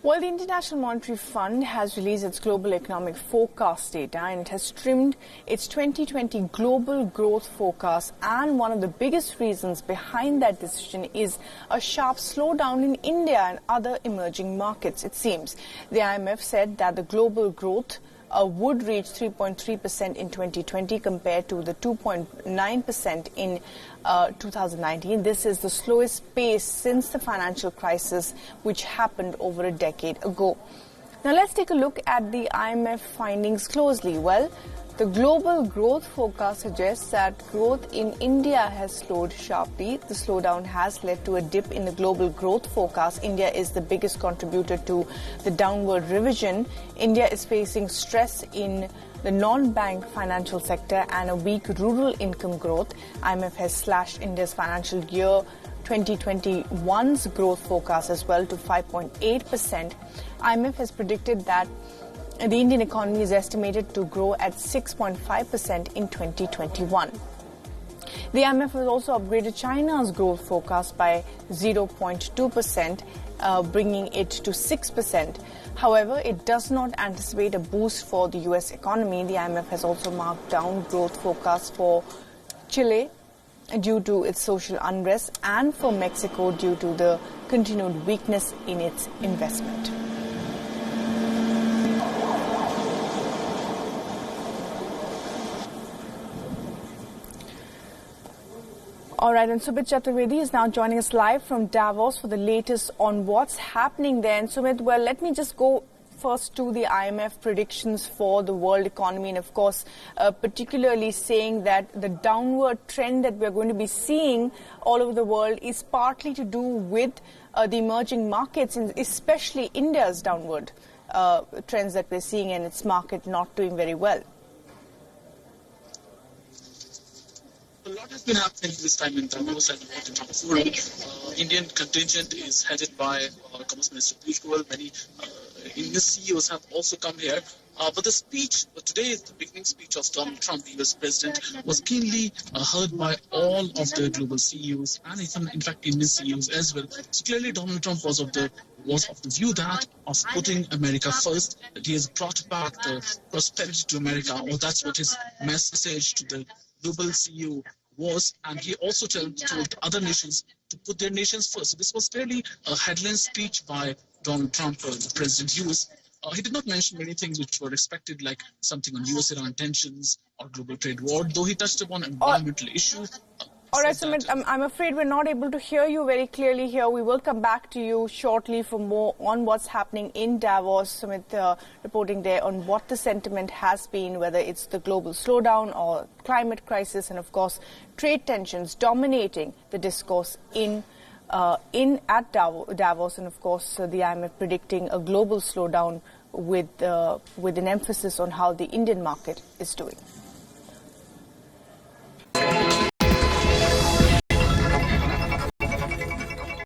Well, the International Monetary Fund has released its global economic forecast data, and it has trimmed its 2020 global growth forecast. And one of the biggest reasons behind that decision is a sharp slowdown in India and other emerging markets, it seems. The IMF said that the global growth would reach 3.3% in 2020 compared to the 2.9% in 2019. This is the slowest pace since the financial crisis, which happened over a decade ago. Now let's take a look at the IMF findings closely. Well, the global growth forecast suggests that growth in India has slowed sharply. The slowdown has led to a dip in the global growth forecast. India is the biggest contributor to the downward revision. India is facing stress in the non-bank financial sector and a weak rural income growth. IMF has slashed India's financial year 2021's growth forecast as well to 5.8%. IMF has predicted that the Indian economy is estimated to grow at 6.5% in 2021. The IMF has also upgraded China's growth forecast by 0.2%, bringing it to 6%. However, it does not anticipate a boost for the US economy. The IMF has also marked down growth forecasts for Chile due to its social unrest and for Mexico due to the continued weakness in its investment. All right, and Sumit Chaturvedi is now joining us live from Davos for the latest on what's happening there. And Sumit, well, let me just go first to the IMF predictions for the world economy, and of course, particularly saying that the downward trend that we're going to be seeing all over the world is partly to do with the emerging markets, and especially India's downward trends that we're seeing and its market not doing very well. A lot has been happening this time in Davos and in Forum. Indian contingent is headed by Commerce Minister Piyush Goyal. Many Indian CEOs have also come here. But the speech, today is the beginning speech of Donald Trump, the US President, was keenly heard by all of the global CEOs and even, in fact, Indian CEOs as well. So clearly Donald Trump was of the view that of putting America first, that he has brought back the prosperity to America, or that's what his message to the global CEO was, and he also told other nations to put their nations first. So this was clearly a headline speech by Donald Trump, the president US. He did not mention many things which were expected, like something on US-Iran tensions or global trade war, though he touched upon environmental issues. All right, Sumit, I'm afraid we're not able to hear you very clearly here. We will come back to you shortly for more on what's happening in Davos. Sumit reporting there on what the sentiment has been, whether it's the global slowdown or climate crisis, and of course trade tensions dominating the discourse at Davos, and of course the IMF predicting a global slowdown with an emphasis on how the Indian market is doing.